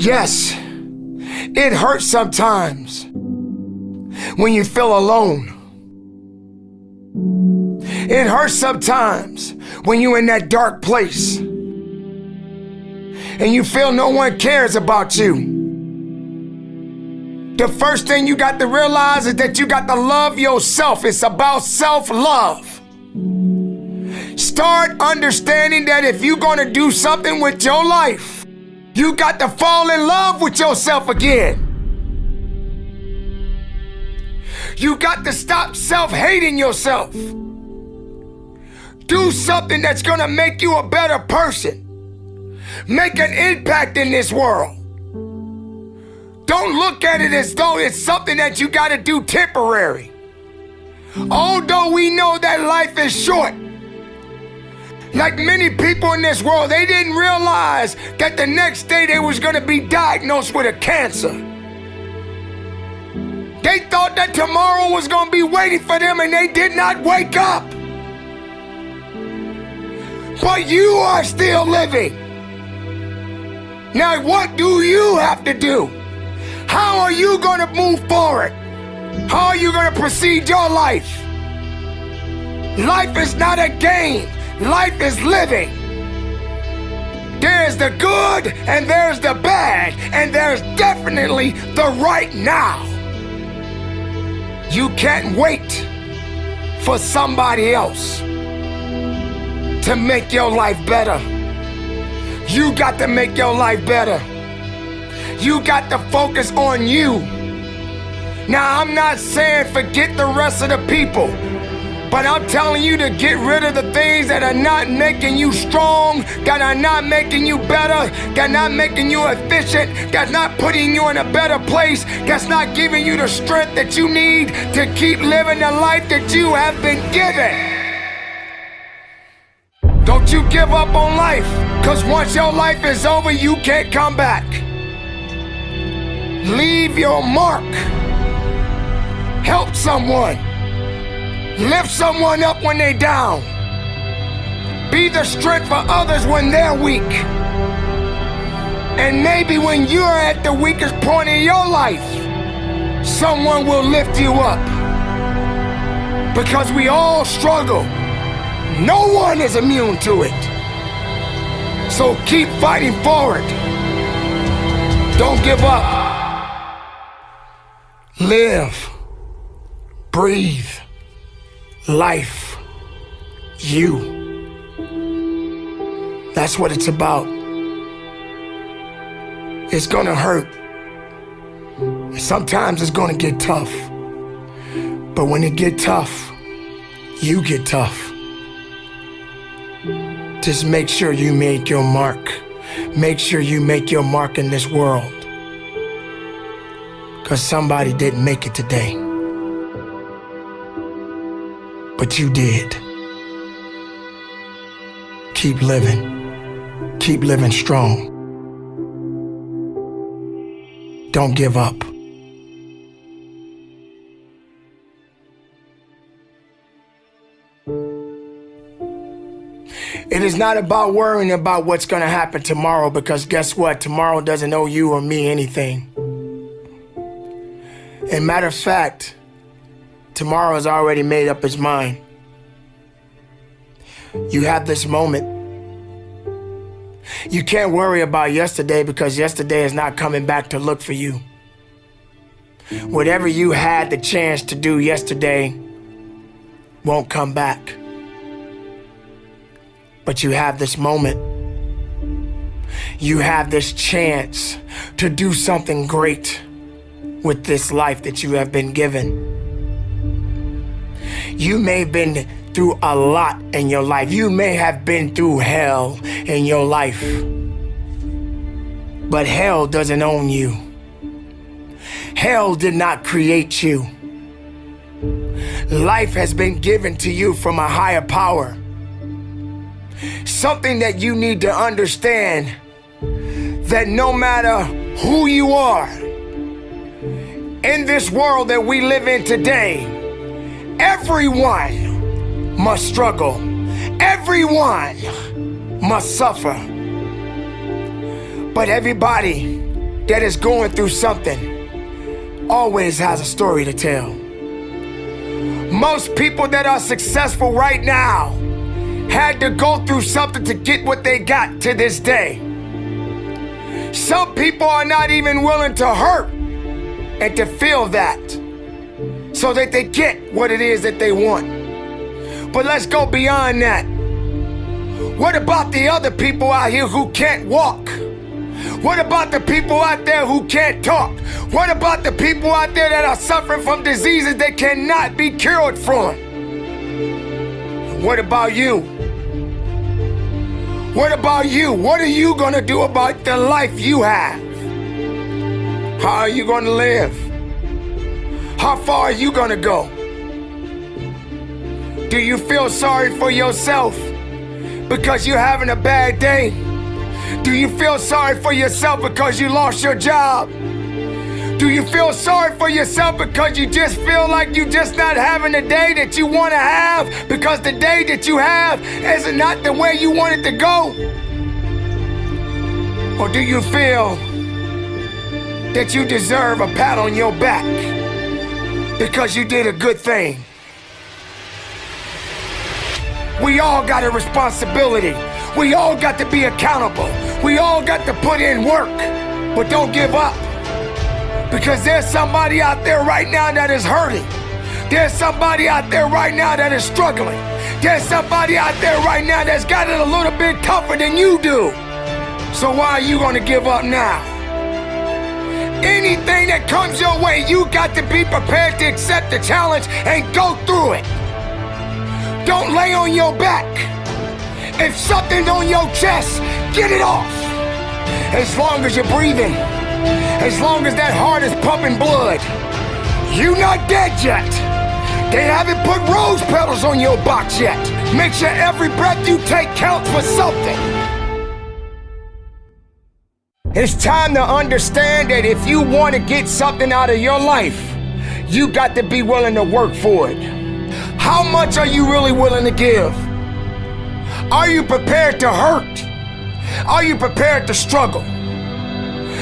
Yes, it hurts sometimes when you feel alone. It hurts sometimes when you're in that dark place and you feel no one cares about you. The first thing you got to realize is that you got to love yourself. It's about self-love. Start understanding that if you're going to do something with your life, you got to fall in love with yourself again. You got to stop self-hating yourself. Do something that's going to make you a better person. Make an impact in this world. Don't look at it as though it's something that you got to do temporary. Although we know that life is short, like many people in this world, they didn't realize that the next day they was going to be diagnosed with a cancer. They thought that tomorrow was going to be waiting for them, and they did not wake up. But you are still living. Now, what do you have to do? How are you going to move forward? How are you going to proceed your life? Life is not a game. Life is living. There's the good and there's the bad, and there's definitely the right now. You can't wait for somebody else to make your life better. You got to make your life better. You got to focus on you. Now, I'm not saying forget the rest of the people, but I'm telling you to get rid of the things that are not making you strong, that are not making you better, that are not making you efficient, that's not putting you in a better place, that's not giving you the strength that you need to keep living the life that you have been given. Don't you give up on life, because once your life is over, you can't come back. Leave your mark. Help someone. Lift someone up when they're down. Be the strength for others when they're weak. And maybe when you're at the weakest point in your life, someone will lift you up. Because we all struggle. No one is immune to it. So keep fighting forward. Don't give up. Live. Breathe. Life. You. That's what it's about. It's gonna hurt. Sometimes it's gonna get tough. But when it get tough, you get tough. Just make sure you make your mark. Make sure you make your mark in this world. Because somebody didn't make it today. But you did. Keep living. Keep living strong. Don't give up. It is not about worrying about what's going to happen tomorrow, because guess what? Tomorrow doesn't owe you or me anything. And matter of fact, tomorrow has already made up its mind. You have this moment. You can't worry about yesterday, because yesterday is not coming back to look for you. Whatever you had the chance to do yesterday won't come back. But you have this moment. You have this chance to do something great with this life that you have been given. You may have been through a lot in your life. You may have been through hell in your life. But hell doesn't own you. Hell did not create you. Life has been given to you from a higher power. Something that you need to understand, that no matter who you are, in this world that we live in today, everyone must struggle. Everyone must suffer. But everybody that is going through something always has a story to tell. Most people that are successful right now had to go through something to get what they got to this day. Some people are not even willing to hurt and to feel that so that they get what it is that they want. But let's go beyond that. What about the other people out here who can't walk? What about the people out there who can't talk? What about the people out there that are suffering from diseases that cannot be cured from? What about you? What about you? What are you going to do about the life you have? How are you going to live? How far are you going to go? Do you feel sorry for yourself because you're having a bad day? Do you feel sorry for yourself because you lost your job? Do you feel sorry for yourself because you just feel like you're just not having the day that you want to have because the day that you have is not the way you want it to go? Or do you feel that you deserve a pat on your back because you did a good thing? We all got a responsibility. We all got to be accountable. We all got to put in work, but don't give up. Because there's somebody out there right now that is hurting. There's somebody out there right now that is struggling. There's somebody out there right now that's got it a little bit tougher than you do. So why are you going to give up now? Anything that comes your way, you got to be prepared to accept the challenge and go through it. Don't lay on your back. If something's on your chest, get it off. As long as you're breathing, as long as that heart is pumping blood, you're not dead yet. They haven't put rose petals on your box yet. Make sure every breath you take counts for something. It's time to understand that if you want to get something out of your life, you got to be willing to work for it. How much are you really willing to give? Are you prepared to hurt? Are you prepared to struggle?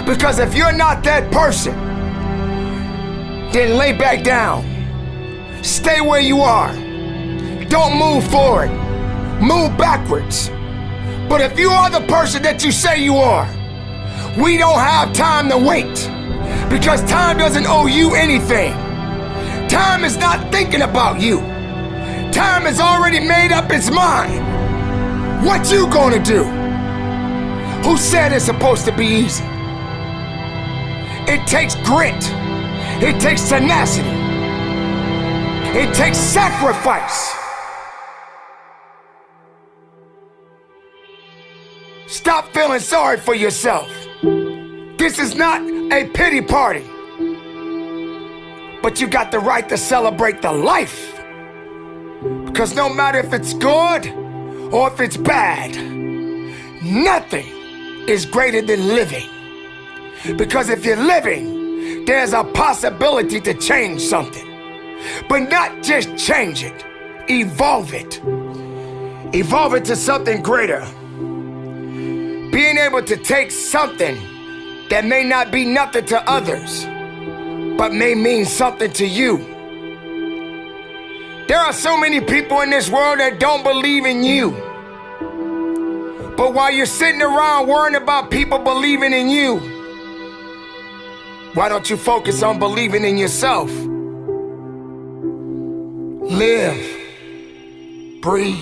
Because if you're not that person, then lay back down. Stay where you are. Don't move forward. Move backwards. But if you are the person that you say you are, we don't have time to wait. Because time doesn't owe you anything. Time is not thinking about you. Time has already made up its mind. What you gonna do? Who said it's supposed to be easy? It takes grit. It takes tenacity. It takes sacrifice. Stop feeling sorry for yourself. This is not a pity party. But you got the right to celebrate the life. Because no matter if it's good or if it's bad, nothing is greater than living. Because if you're living, there's a possibility to change something. But not just change it, evolve it. Evolve it to something greater. Being able to take something that may not be nothing to others, but may mean something to you. There are so many people in this world that don't believe in you. But while you're sitting around worrying about people believing in you, why don't you focus on believing in yourself? Live, breathe,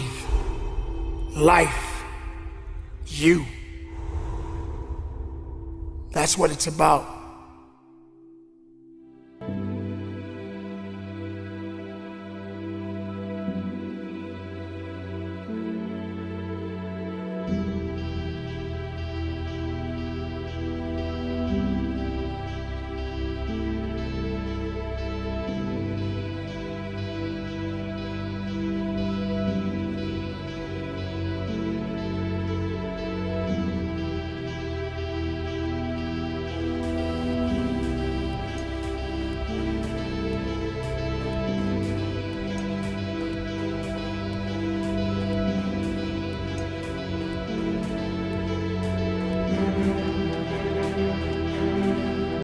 life, you. That's what it's about.